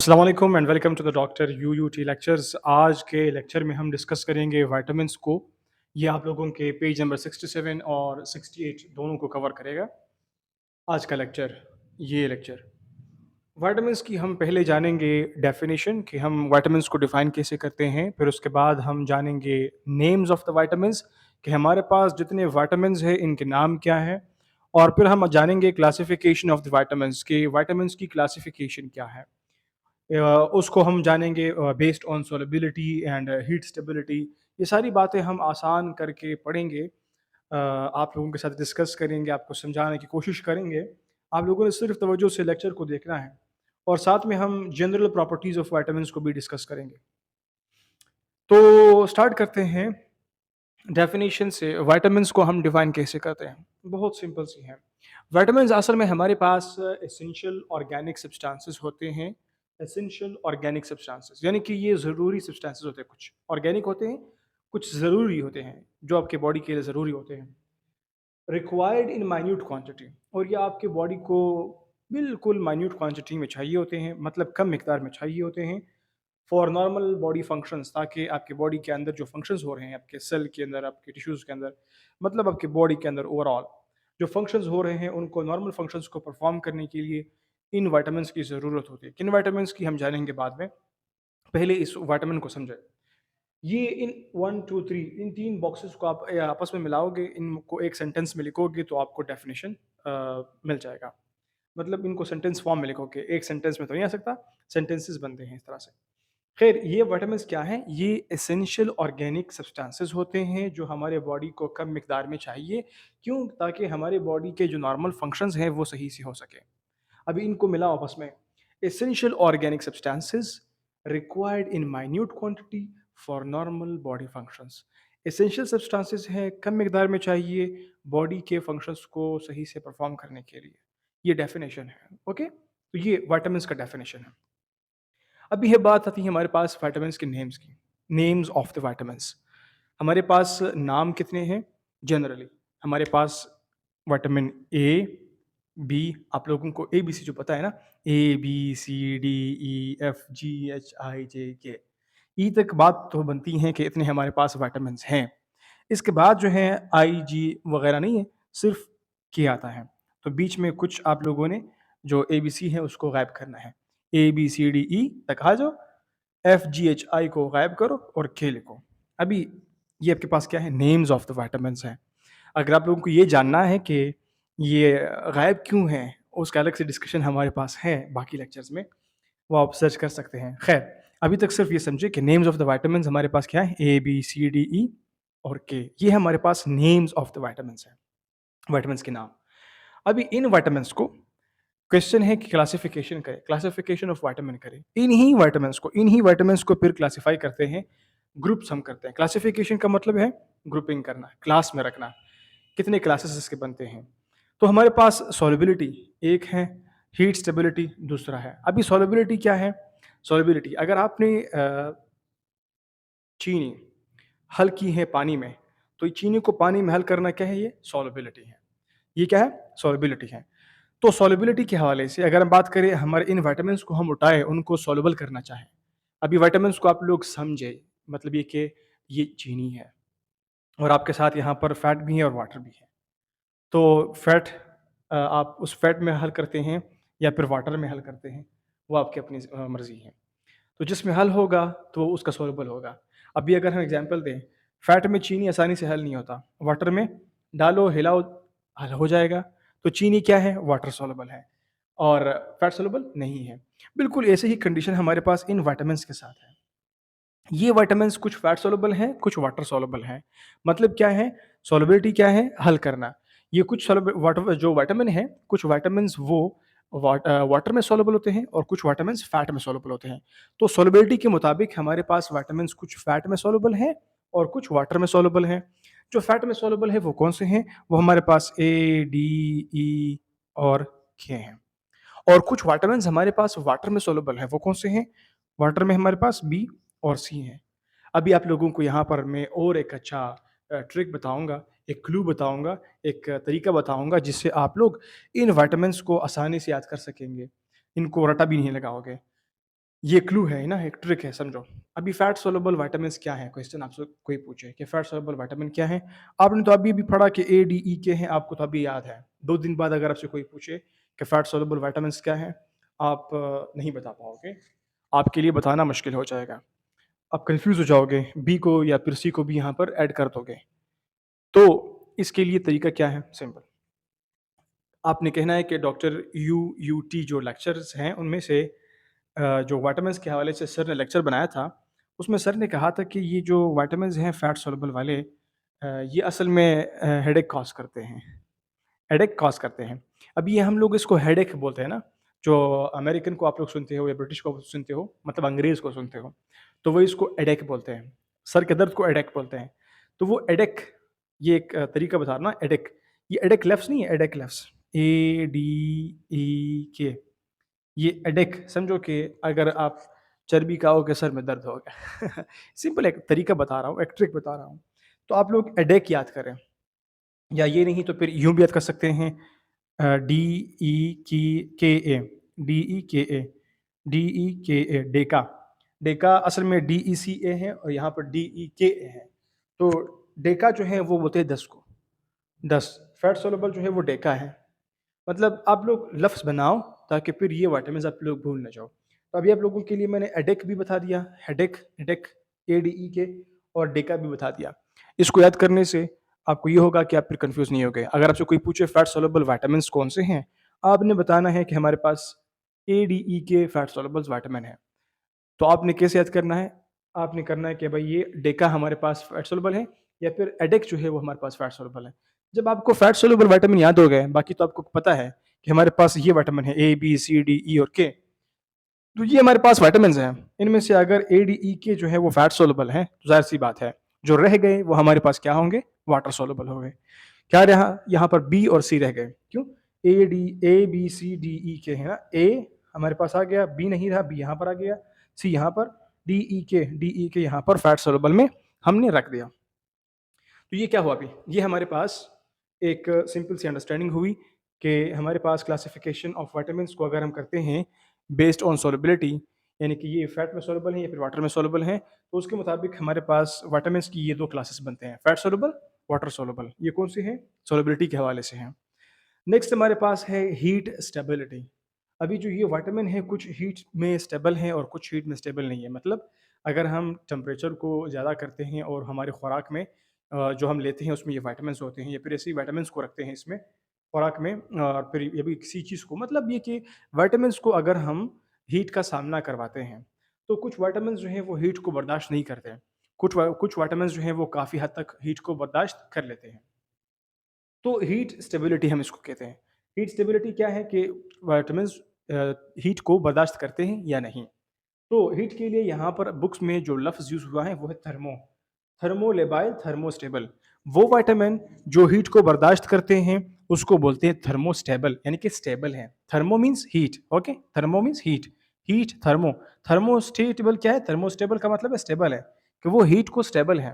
अस्सलाम वालेकुम and welcome to the doctor UUT lectures. आज के लेक्चर में हम डिस्कस करेंगे विटामिन्स को। ये आप लोगों के पेज नंबर 67 और 68 दोनों को कवर करेगा आज का लेक्चर। ये लेक्चर विटामिन्स की हम पहले जानेंगे डेफिनेशन कि हम विटामिन्स को डिफाइन कैसे करते हैं। फिर उसके बाद हम जानेंगे नेम्स ऑफ द विटामिन्स कि हमारे पास जितने विटामिन्स हैं इनके नाम क्या है। और फिर हम जानेंगे क्लासिफिकेशन ऑफ द विटामिन्स कि विटामिन्स की क्लासिफिकेशन क्या है। उसको हम जानेंगे based on solubility and heat stability. ये सारी बातें हम आसान करके पढ़ेंगे, आप लोगों के साथ डिस्कस करेंगे, आपको समझाने की कोशिश करेंगे। आप लोगों ने सिर्फ तवज्जो से लेक्चर को देखना है और साथ में हम जनरल प्रॉपर्टीज़ ऑफ विटामिन्स को भी डिस्कस करेंगे। तो स्टार्ट करते हैं डेफिनेशन से। विटामिन्स को हम डिफाइन कैसे करते हैं? बहुत सिंपल सी है। विटामिन्स असल में हमारे पास एसेंशियल ऑर्गेनिक सब्सटेंसेस होते हैं। एसेंशियल ऑर्गेनिक सब्सटेंसेस यानी कि ये ज़रूरी सब्सटेंसेस होते हैं। कुछ ऑर्गेनिक होते हैं, कुछ ज़रूरी होते हैं जो आपके बॉडी के लिए ज़रूरी होते हैं। रिक्वायर्ड इन माइन्यूट क्वांटिटी, और ये आपके बॉडी को बिल्कुल माइन्यूट क्वांटिटी में चाहिए होते हैं, मतलब कम मिकदार में चाहिए होते हैं फॉर नॉर्मल बॉडी फंक्शंस, ताकि आपके बॉडी के अंदर जो फंक्शंस हो रहे हैं, आपके सेल के अंदर, आपके टिश्यूज़ के अंदर, मतलब आपके बॉडी के अंदर ओवरऑल जो फंक्शंस हो रहे हैं उनको नॉर्मल फंक्शंस को परफॉर्म करने के लिए इन विटामिन्स की ज़रूरत होती है। किन विटामिन्स की हम जानेंगे बाद में, पहले इस विटामिन को समझें। ये इन 1 2 3 इन 3 बॉक्सेस को आप आपस में मिलाओगे, इनको एक सेंटेंस में लिखोगे तो आपको डेफिनेशन मिल जाएगा। मतलब इनको सेंटेंस फॉर्म में लिखोगे, एक सेंटेंस में तो नहीं आ सकता, सेंटेंसेस बनते हैं इस तरह से। खैर, ये विटामिन्स क्या हैं? ये एसेंशियल ऑर्गेनिक सब्सटेंसेस होते हैं जो हमारे बॉडी को कम मिकदार में चाहिए। क्यों? ताकि हमारे बॉडी के जो नॉर्मल फंक्शंस हैं वो सही से हो सके। अभी इनको मिलाओ आपस में। Essential organic substances required in minute quantity for normal body functions. Essential substances हैं, कम मिकदार में चाहिए बॉडी के फंक्शंस को सही से परफॉर्म करने के लिए। ये डेफिनेशन है। ओके, तो ये विटामिन्स का डेफिनेशन है। अभी ये बात आती है हमारे पास विटामिन्स के नेम्स की। Names of the vitamins. हमारे पास नाम कितने हैं? जनरली हमारे पास विटामिन ए, बी, आप लोगों को ए बी सी जो पता है ना, A B C D E F G H I J K, E तक बात तो बनती है कि इतने हमारे पास विटामिन्स हैं। इसके बाद जो है आई जी वगैरह नहीं है, सिर्फ के आता है। तो बीच में कुछ आप लोगों ने जो ए बी सी है उसको गायब करना है। ए बी सी डी ई तक आ जाओ, एफ जी एच आई को गायब करो और के लिखो। अभी ये आपके पास क्या है? नेम्स ऑफ द विटामिन्स हैं। अगर आप लोगों को ये जानना है कि ये गायब क्यों हैं, उसका अलग से डिस्कशन हमारे पास है बाकी लेक्चर्स में, वो आप सर्च कर सकते हैं। खैर, अभी तक सिर्फ ये समझे कि नेम्स ऑफ द विटामिन्स हमारे पास क्या है? ए बी सी डी ई और के। ये हमारे पास नेम्स ऑफ द विटामिन्स हैं, विटामिन्स के नाम। अभी इन विटामिन्स को क्वेश्चन है कि क्लासिफिकेशन करें, क्लासिफिकेशन ऑफ विटामिन करें। इन्हीं विटामिन्स को फिर क्लासिफाई करते हैं, ग्रुप्स हम करते हैं। क्लासिफिकेशन का मतलब है ग्रुपिंग करना, क्लास में रखना। कितने क्लासेस इसके बनते हैं? तो हमारे पास सॉल्युबिलिटी एक है, हीट स्टेबिलिटी दूसरा है। अभी सॉल्युबिलिटी क्या है? सॉल्युबिलिटी, अगर आपने चीनी हल की है पानी में, तो ये चीनी को पानी में हल करना क्या है? ये सॉल्युबिलिटी है। ये क्या है? सॉल्युबिलिटी है। तो सॉल्युबिलिटी के हवाले से अगर हम बात करें, हमारे इन विटामिन्स को हम उठाएँ, उनको सॉल्युबल करना चाहें। अभी विटामिन्स को आप लोग समझे, मतलब ये कि ये चीनी है और आपके साथ यहाँ पर फैट भी है और वाटर भी है। तो फैट आप उस फैट में हल करते हैं या फिर वाटर में हल करते हैं, वो आपकी अपनी मर्ज़ी है। तो जिसमें हल होगा तो उसका सॉल्युबल होगा। अभी अगर हम एग्ज़ाम्पल दें, फैट में चीनी आसानी से हल नहीं होता, वाटर में डालो, हिलाओ, हल हो जाएगा। तो चीनी क्या है? वाटर सॉल्युबल है और फैट सॉल्युबल नहीं है। बिल्कुल ऐसे ही कंडीशन हमारे पास इन विटामिन्स के साथ है। ये विटामिन्स कुछ फैट सॉल्युबल हैं, कुछ वाटर सॉल्युबल हैं। मतलब क्या है? सॉल्युबिलिटी क्या है? हल करना। ये कुछ सॉल्युबल वाटर जो विटामिन है, कुछ विटामिन्स वो वाटर में सॉल्युबल होते हैं और कुछ विटामिन्स फैट में सॉल्युबल होते हैं। तो सॉल्युबिलिटी के मुताबिक हमारे पास विटामिन्स कुछ फैट में सॉल्युबल हैं और कुछ वाटर में सॉल्युबल हैं। जो फैट में सॉल्युबल है वो कौन से हैं? वो हमारे पास ए, डी, ई और के हैं। और कुछ विटामिन्स हमारे पास वाटर में सॉल्युबल है, वो कौन से हैं? वाटर में हमारे पास बी और सी हैं। अभी आप लोगों को यहाँ पर मैं और एक अच्छा ट्रिक बताऊँगा, एक क्लू बताऊँगा, एक तरीका बताऊँगा जिससे आप लोग इन विटामिन्स को आसानी से याद कर सकेंगे। इनको रटा भी नहीं लगाओगे। ये क्लू है ना, एक ट्रिक है समझो। अभी फैट सोलुबल विटामिन्स क्या है? क्वेश्चन आपसे कोई पूछे कि फैट सोलुबल विटामिन क्या है? आपने तो अभी भी पढ़ा कि ए, डी, ई के हैं, आपको तो अभी याद है। 2 दिन बाद अगर आपसे कोई पूछे कि फैट सोलुबल विटामिन्स क्या है? आप नहीं बता पाओगे। आपके लिए बताना मुश्किल हो जाएगा। आप कन्फ्यूज़ हो जाओगे, बी को या फिर सी को भी यहाँ पर ऐड कर दोगे। तो इसके लिए तरीका क्या है? सिंपल। आपने कहना है कि डॉक्टर यूटी जो लेक्चर्स हैं, उनमें से जो विटामिन्स के हवाले से सर ने लेक्चर बनाया था, उसमें सर ने कहा था कि ये जो विटामिन्स हैं फैट सॉल्युबल वाले, ये असल में हेडेक कॉज़ करते हैं। हेडेक कॉज़ करते हैं। अब ये हम लोग इसको हेडेक बोलते हैं ना, जो अमेरिकन को आप लोग सुनते हो या ब्रिटिश को सुनते हो, मतलब अंग्रेज़ को सुनते हो, तो वो इसको हेडेक बोलते हैं। सर के दर्द को हेडेक बोलते हैं। तो वो हेडेक, ये एक तरीका बता रहा ना हेडेक, ये हेडेक लफ्ज़ नहीं है, हेडेक लफ्ज़, ADEK, ये हेडेक समझो कि अगर आप चर्बी खाओगे सर में दर्द होगा। सिंपल एक तरीका बता रहा हूँ, एक ट्रिक बता रहा हूँ। तो आप लोग हेडेक याद करें, या ये नहीं तो फिर यूँ भी याद कर सकते हैं, DEK, DEKA, DEKA, Deka. Deka असल में DECA है और यहाँ पर DEKA है। तो डेका जो है वो बोलते हैं 10 को, 10 फैट सोलुबल जो है वो डेका है। मतलब आप लोग लफ्ज़ बनाओ ताकि फिर ये विटामिन्स आप लोग भूल ना जाओ। तो अभी आप लोगों के लिए मैंने हेडेक भी बता दिया, हेडेक, हेडेक, ADEK, और डेका भी बता दिया। इसको याद करने से आपको ये होगा कि आप फिर कन्फ्यूज़ नहीं होगे। अगर आपसे कोई पूछे फैट सोलुबल विटामिन्स कौन से हैं, आपने बताना है कि हमारे पास ADEK फैट सोलुबल विटामिन है। तो आपने कैसे याद करना है? आपने करना है कि भाई ये डेका हमारे पास फैट सोलुबल है, या फिर एडेक जो है वो हमारे पास फैट सोलुबल है। जब आपको फैट सोलुबल विटामिन याद हो गए, बाकी तो आपको पता है कि हमारे पास ये विटामिन है ए, बी, सी, डी, ई और के। तो ये हमारे पास विटामिन्स हैं। इनमें से अगर ए, डी, ई, के जो है वो फैट सोलुबल हैं, तो ज़ाहिर-सी बात है, जो रह गए वो हमारे पास क्या होंगे? वाटर सोलुबल होंगे। क्या रहा? यहाँ पर बी और सी रह गए। क्यों? ए, बी, सी, डी, ई, के है ना। ए हमारे पास आ गया, बी नहीं रहा, बी यहाँ पर आ गया, सी यहाँ पर, डी, ई, के यहाँ पर फैट सोलुबल में हमने रख दिया। तो ये क्या हुआ अभी? ये हमारे पास एक सिंपल सी अंडरस्टैंडिंग हुई कि हमारे पास क्लासिफिकेशन ऑफ विटामिन्स को अगर हम करते हैं बेस्ड ऑन सॉल्युबिलिटी, यानी कि ये फैट में सॉल्युबल हैं या फिर वाटर में सॉल्युबल हैं, तो उसके मुताबिक हमारे पास विटामिन्स की ये 2 क्लासेस बनते हैं, फैट सॉल्युबल, वाटर सॉल्युबल। ये कौन से हैं? सॉल्युबिलिटी के हवाले से हैं। नेक्स्ट हमारे पास है हीट स्टेबिलिटी। अभी जो ये विटामिन है कुछ हीट में स्टेबल हैं और कुछ हीट में स्टेबल नहीं है। मतलब अगर हम टेम्परेचर को ज़्यादा करते हैं और हमारे खुराक में जो हम लेते हैं उसमें ये विटामिन्स होते हैं, या फिर ऐसे विटामिन्स को रखते हैं इसमें खुराक में, और फिर ये भी किसी चीज़ को, मतलब ये कि विटामिन्स को अगर हम हीट का सामना करवाते हैं, तो कुछ विटामिन्स जो हैं वो हीट को बर्दाश्त नहीं करते हैं। कुछ विटामिन्स जो हैं वो काफ़ी हद तक हीट को बर्दाश्त कर लेते हैं। तो हीट स्टेबिलिटी हम इसको कहते हैं। हीट स्टेबिलिटी क्या है कि विटामिन्स हीट को बर्दाश्त करते हैं या नहीं। तो हीट के लिए यहाँ पर बुक्स में जो लफ्ज़ यूज़ हुआ है वो है थर्मो, थर्मोलेबाइल, थर्मोस्टेबल। वो विटामिन जो हीट को बर्दाश्त करते हैं उसको बोलते हैं थर्मोस्टेबल, यानी कि स्टेबल है। Thermo means heat, okay, thermo means heat, heat thermo, thermostable क्या है? थर्मोस्टेबल का मतलब है स्टेबल है, कि वो हीट को स्टेबल है।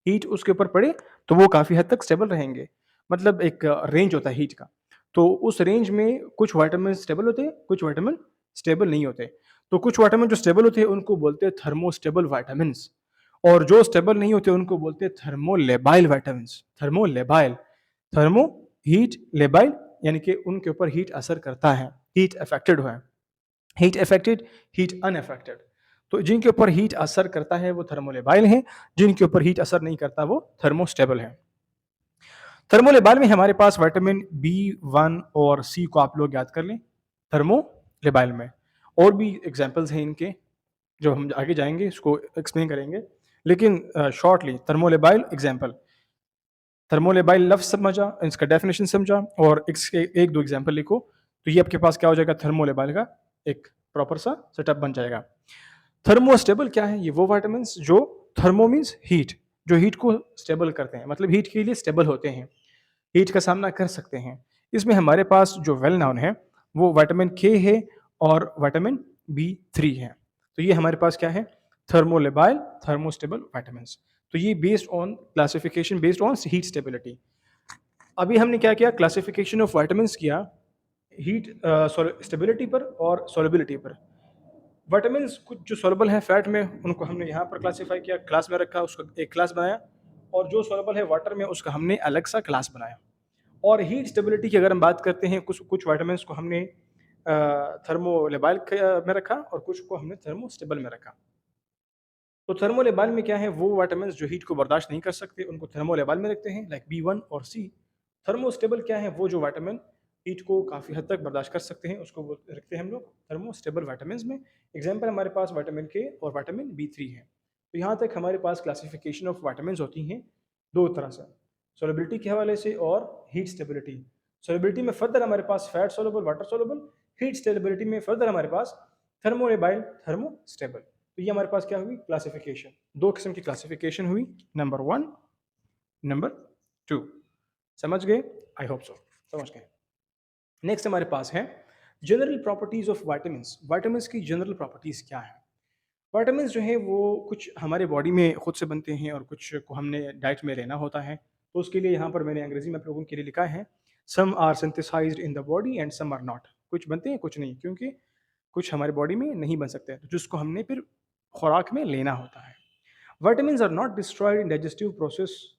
हीट उसके ऊपर पड़े तो वो काफ़ी हद तक स्टेबल रहेंगे। मतलब एक रेंज होता है हीट का। तो उस रेंज में कुछ विटामिन स्टेबल होते हैं, कुछ विटामिन स्टेबल नहीं होते। तो कुछ विटामिन जो स्टेबल होते हैं उनको बोलते हैं थर्मोस्टेबल विटामिन्स, और जो स्टेबल नहीं होते उनको बोलते हैं thermolabile vitamins. Thermolabile, thermo heat, labile यानी कि उनके ऊपर हीट असर करता है, हीट अफेक्टेड है, हीट अफेक्टेड, हीट अनअफेक्टेड। तो जिनके ऊपर हीट असर करता है वो थर्मोलेबाइल हैं, जिनके ऊपर हीट असर नहीं करता वो थर्मोस्टेबल है। थर्मोलेबाइल में हमारे पास विटामिन बी 1 और सी को आप लोग याद कर लें थर्मोलेबाइल में। और भी एग्जांपल्स हैं इनके, जो हम आगे जाएंगे इसको एक्सप्लेन करेंगे, लेकिन शॉर्टली थर्मोलेबाइल एग्जांपल, थर्मोलेबाइल लफ्ज़ समझा, इसका डेफिनेशन समझा और इसके एक दो एग्जांपल लिखो, तो ये आपके पास क्या हो जाएगा? थर्मोलेबाइल का एक प्रॉपर सा सेटअप बन जाएगा। थर्मोस्टेबल क्या है? ये वो विटामिन्स जो, थर्मो मीन्स हीट, जो हीट को स्टेबल करते हैं, मतलब हीट के लिए स्टेबल होते हैं, हीट का सामना कर सकते हैं। इसमें हमारे पास जो वेल नाउन है वो विटामिन के है और विटामिन बी 3 है। तो ये हमारे पास क्या है? Thermolabile, thermostable vitamins. तो ये based on classification based on heat stability. अभी हमने क्या किया? क्लासिफिकेशन ऑफ विटामिन्स किया हीट स्टेबिलिटी पर और सॉल्युबिलिटी पर। विटामिन्स कुछ जो सॉल्युबल हैं फैट में, उनको हमने यहाँ पर क्लासिफ़ाई किया, क्लास में रखा, उसका एक क्लास बनाया, और जो सॉल्युबल है वाटर में, उसका हमने अलग सा क्लास बनाया। और हीट स्टेबिलिटी की अगर हम बात करते हैं, कुछ कुछ विटामिन्स को हमने थर्मोलेबाइल में रखा और कुछ को हमने थर्मोस्टेबल में रखा। तो थर्मोलेबाइल में क्या है, वो विटामिन्स जो हीट को बर्दाश्त नहीं कर सकते, उनको थर्मोलेबाइल में रखते हैं, लाइक बी1 और सी। थर्मोस्टेबल क्या है, वो जो विटामिन हीट को काफ़ी हद तक बर्दाश्त कर सकते हैं, उसको वो रखते हैं हम लोग थर्मोस्टेबल विटामिन्स में। एग्जाम्पल हमारे पास विटामिन के और विटामिन बी3 है। तो यहाँ तक हमारे पास क्लासिफिकेशन ऑफ विटामिन्स होती हैं दो तरह से, सोलिबिलिटी के हवाले से और हीट स्टेबिलिटी। सोलिबिलिटी में फर्दर हमारे पास fat soluble, water soluble. Heat stability में फर्दर हमारे पास थर्मोलेबाइल, थर्मोस्टेबल। तो ये हमारे पास क्या हुई क्लासिफिकेशन, दो किस्म की क्लासिफिकेशन हुई, नंबर वन, नंबर टू। समझ गए? आई होप सो समझ गए। नेक्स्ट हमारे पास है general properties of vitamins. Vitamins की जनरल प्रॉपर्टीज क्या है? वाइटामिन्स जो है वो कुछ हमारे बॉडी में खुद से बनते हैं और कुछ को हमने डाइट में लेना होता है। तो उसके लिए यहाँ पर मैंने अंग्रेजी में आप लोगों के लिए लिखा है, some are synthesised in the body and some are not. कुछ बनते हैं कुछ नहीं, क्योंकि कुछ हमारे बॉडी में नहीं बन सकते, तो जिसको हमने फिर खुराक में लेना होता है। Vitamins are not destroyed in digestive process,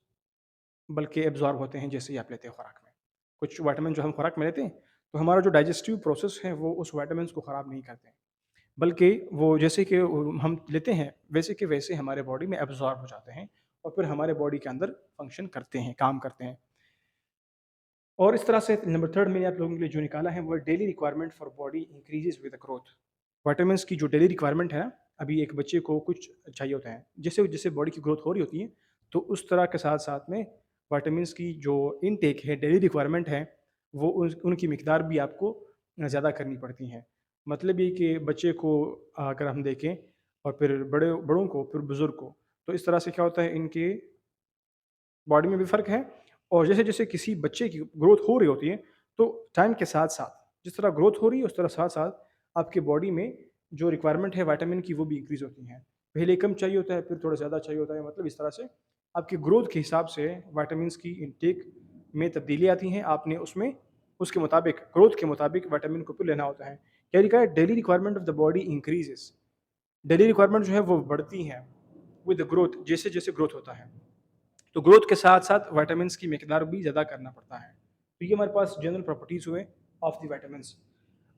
बल्कि एब्जॉर्ब होते हैं जैसे ही आप लेते हैं खुराक में। कुछ विटामिन जो हम खुराक में लेते हैं, तो हमारा जो डाइजेस्टिव प्रोसेस है वो उस विटामिन्स को ख़राब नहीं करते हैं, बल्कि वो जैसे कि हम लेते हैं वैसे के वैसे हमारे बॉडी में एब्जॉर्ब हो जाते हैं और फिर हमारे बॉडी के अंदर फंक्शन करते हैं, काम करते हैं। और इस तरह से नंबर थर्ड मैंने आप लोगों के लिए जो निकाला है वो daily requirement for body increases with growth. Vitamins की जो डेली रिक्वायरमेंट है ना, अभी एक बच्चे को कुछ चाहिए होता है, जैसे जैसे बॉडी की ग्रोथ हो रही होती है, तो उस तरह के साथ साथ में विटामिन्स की जो इनटेक है, डेली रिक्वायरमेंट है, वो उनकी मिकदार भी आपको ज़्यादा करनी पड़ती है। मतलब ये कि बच्चे को अगर हम देखें और फिर बड़ों को, फिर बुज़ुर्ग को, तो इस तरह से क्या होता है, इनके बॉडी में भी फ़र्क है। और जैसे-जैसे किसी बच्चे की ग्रोथ हो रही होती है, तो टाइम के साथ-साथ जिस तरह ग्रोथ हो रही है, उस तरह साथ-साथ आपकी बॉडी में जो रिक्वायरमेंट है विटामिन की, वो भी इंक्रीज़ होती है। पहले कम चाहिए होता है, फिर थोड़ा ज़्यादा चाहिए होता है, मतलब इस तरह से आपकी ग्रोथ के हिसाब से विटामिन्स की इनटेक में तब्दीली आती हैं। आपने उसमें उसके मुताबिक, ग्रोथ के मुताबिक विटामिन को फिर लेना होता है। क्या लिखा है? Daily requirement of the body increases. Daily requirement जो है वो बढ़ती हैं विद ग्रोथ, जैसे-जैसे ग्रोथ होता है। तो ग्रोथ के साथ-साथ विटामिन्स की मिकदार भी ज़्यादा करना पड़ता है। तो ये हमारे पास जनरल प्रॉपर्टीज़ हुए of the vitamins.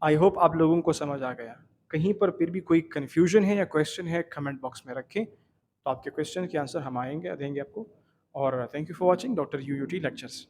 I hope आप लोगों को समझ आ गया। कहीं पर फिर भी कोई कन्फ्यूजन है या क्वेश्चन है, कमेंट बॉक्स में रखें, तो आपके क्वेश्चन के आंसर हम आएँगे देंगे आपको। और thank you for watching doctor UUT lectures.